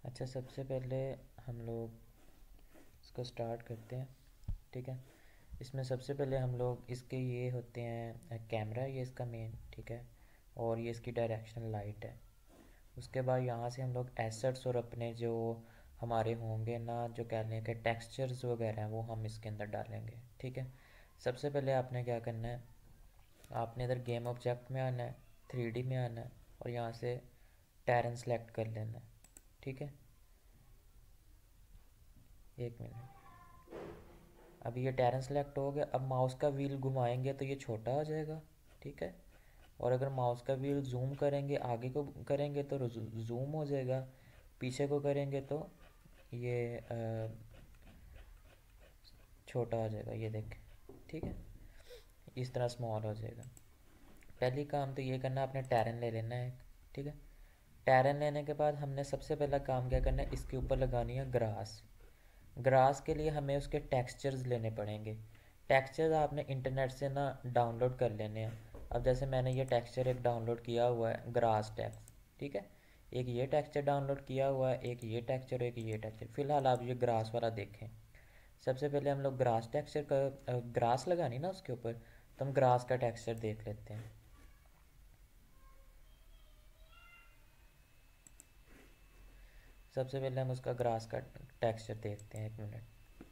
अच्छा, सबसे पहले हम लोग इसको स्टार्ट करते हैं। ठीक है। इसमें सबसे पहले हम लोग इसके ये होते हैं कैमरा, ये इसका मेन, ठीक है। और ये इसकी डायरेक्शनल लाइट है। उसके बाद यहाँ से हम लोग एसेट्स और अपने जो हमारे होंगे ना, जो कह लें कि टेक्सचर्स वगैरह हैं, वो हम इसके अंदर डालेंगे। ठीक है। सबसे पहले आपने क्या करना है, आपने इधर गेम ऑब्जेक्ट में आना है, 3D में आना है, और यहाँ से टैरन सेलेक्ट कर लेना है। ठीक है। एक मिनट। अब ये टैरन सेलेक्ट हो गया। अब माउस का व्हील घुमाएंगे तो ये छोटा हो जाएगा। ठीक है। और अगर माउस का व्हील जूम करेंगे, आगे को करेंगे तो जूम हो जाएगा, पीछे को करेंगे तो ये छोटा हो जाएगा, ये देखें। ठीक है। इस तरह स्मॉल हो जाएगा। पहली काम तो ये करना, आपने टैरन ले लेना है। ठीक है। टैरन लेने के बाद हमने सबसे पहला काम क्या करना है, इसके ऊपर लगानी है ग्रास। ग्रास के लिए हमें उसके टेक्सचर्स लेने पड़ेंगे। टेक्सचर्स आपने इंटरनेट से ना डाउनलोड कर लेने हैं। अब जैसे मैंने ये टेक्सचर एक डाउनलोड किया हुआ है, ग्रास टेक्स। ठीक है। एक ये टेक्सचर डाउनलोड किया हुआ है, एक ये टेक्सचर, एक ये टेक्सचर। फ़िलहाल आप ये ग्रास वाला देखें। सबसे पहले हम लोग ग्रास टेक्सचर का ग्रास लगानी ना उसके ऊपर, तो हम ग्रास का टेक्सचर देख लेते हैं। सबसे पहले हम उसका ग्रास का टेक्सचर देखते हैं। एक मिनट।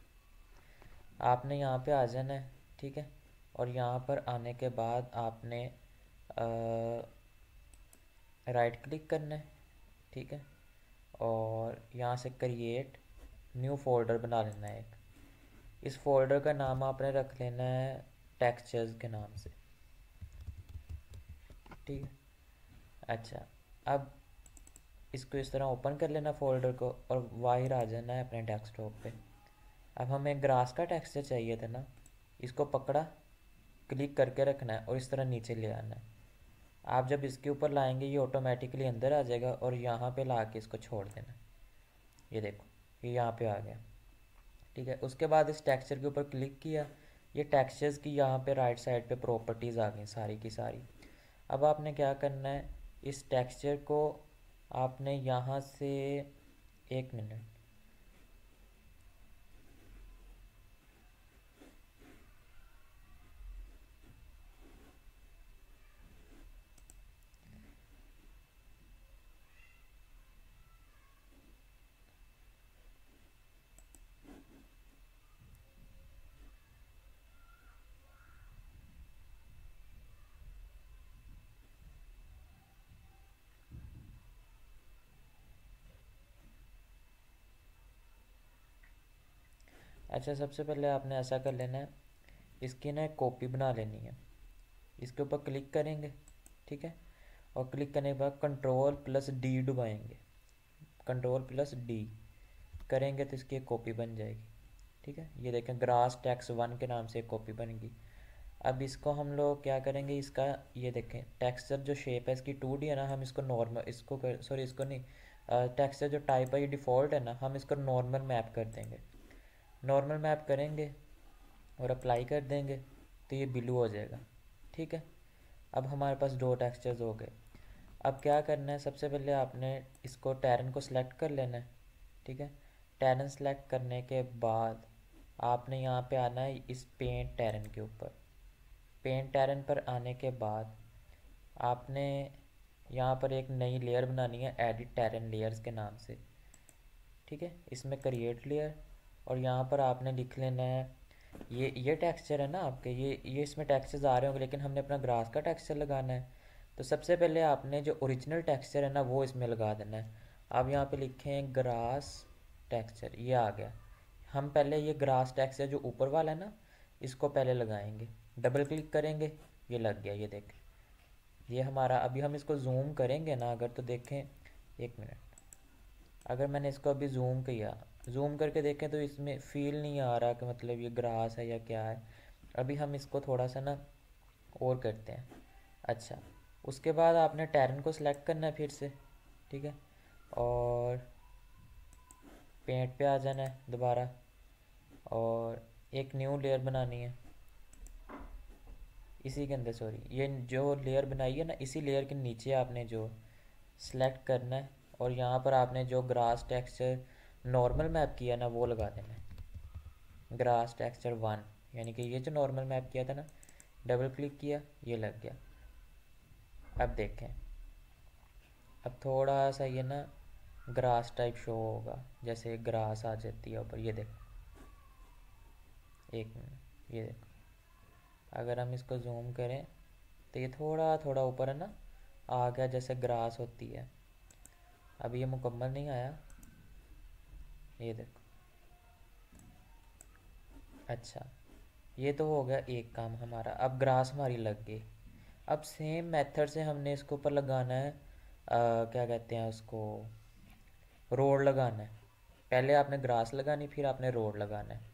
आपने यहाँ पे आ जाना है। ठीक है। और यहाँ पर आने के बाद आपने राइट क्लिक करना है। ठीक है। और यहाँ से क्रिएट न्यू फोल्डर बना लेना है एक। इस फोल्डर का नाम आपने रख लेना है टेक्सचर्स के नाम से। ठीक है। अच्छा। अब इसको इस तरह ओपन कर लेना फोल्डर को, और बाहर आ जाना है अपने डेस्कटॉप पे। अब हमें ग्रास का टेक्सचर चाहिए था ना, इसको पकड़ा, क्लिक करके रखना है और इस तरह नीचे ले आना है। आप जब इसके ऊपर लाएंगे ये ऑटोमेटिकली अंदर आ जाएगा, और यहाँ पे ला के इसको छोड़ देना। ये देखो, ये यहाँ पे आ गया। ठीक है। उसके बाद इस टेक्सचर के ऊपर क्लिक किया, ये टेक्सचर्स की यहाँ पे राइट साइड पे प्रॉपर्टीज़ आ गई सारी की सारी। अब आपने क्या करना है, इस टेक्सचर को आपने यहाँ से, एक मिनट। अच्छा, सबसे पहले आपने ऐसा कर लेना है, इसकी ना एक कॉपी बना लेनी है। इसके ऊपर क्लिक करेंगे। ठीक है। और क्लिक करने के बाद कंट्रोल+D दबाएंगे। कंट्रोल+D करेंगे तो इसकी एक कॉपी बन जाएगी। ठीक है। ये देखें, ग्रास टेक्स 1 के नाम से एक कॉपी बनेगी। अब इसको हम लोग क्या करेंगे, इसका ये देखें टेक्सचर जो शेप है इसकी 2D है ना, हम इसको नॉर्मल, इसको कर, सॉरी इसको नहीं, टेक्सचर जो टाइप है ये डिफ़ॉल्ट है ना, हम इसको नॉर्मल मैप कर देंगे। नॉर्मल मैप करेंगे और अप्लाई कर देंगे तो ये ब्लू हो जाएगा। ठीक है। अब हमारे पास दो टेक्सचर्स हो गए। अब क्या करना है, सबसे पहले आपने इसको टैरन को सिलेक्ट कर लेना है। ठीक है। टैरन सेलेक्ट करने के बाद आपने यहाँ पे आना है इस पेंट टैरन के ऊपर। पेंट टैरन पर आने के बाद आपने यहाँ पर एक नई लेयर बनानी है, एडिट टैरन लेयर्स के नाम से। ठीक है। इसमें क्रिएट लेयर, और यहाँ पर आपने लिख लेना है, ये टेक्सचर है ना आपके, ये इसमें टेक्सचर्स आ रहे होंगे, लेकिन हमने अपना ग्रास का टेक्सचर लगाना है। तो सबसे पहले आपने जो ओरिजिनल टेक्सचर है ना वो इसमें लगा देना है। आप यहाँ पे लिखें ग्रास टेक्सचर, ये आ गया। हम पहले ये ग्रास टेक्सचर जो ऊपर वाला है ना, इसको पहले लगाएंगे। डबल क्लिक करेंगे, ये लग गया, ये देखें। ये हमारा, अभी हम इसको जूम करेंगे ना अगर, तो देखें, एक मिनट। अगर मैंने इसको अभी जूम किया, जूम करके देखें तो इसमें फील नहीं आ रहा कि मतलब ये ग्रास है या क्या है। अभी हम इसको थोड़ा सा ना और करते हैं। अच्छा। उसके बाद आपने टैरन को सिलेक्ट करना है फिर से। ठीक है। और पेंट पे आ जाना है दोबारा, और एक न्यू लेयर बनानी है इसी के अंदर। सॉरी, ये जो लेयर बनाई है ना, इसी लेयर के नीचे आपने जो सिलेक्ट करना है, और यहाँ पर आपने जो ग्रास टेक्सचर नॉर्मल मैप किया ना वो लगा देना है, ग्रास टेक्सचर 1, यानी कि ये जो नॉर्मल मैप किया था ना, डबल क्लिक किया ये लग गया। अब देखें, अब थोड़ा सा ये ना ग्रास टाइप शो होगा, जैसे ग्रास आ जाती है ऊपर, ये देखो, एक मिनट, ये देखो, अगर हम इसको जूम करें तो ये थोड़ा थोड़ा ऊपर है ना आ गया, जैसे ग्रास होती है। अभी ये मुकम्मल नहीं आया, ये देखो। अच्छा, ये तो हो गया एक काम हमारा, अब ग्रास हमारी लग गई। अब सेम मेथड से हमने इसके ऊपर लगाना है क्या कहते हैं उसको, रोड लगाना है। पहले आपने ग्रास लगानी, फिर आपने रोड लगाना है।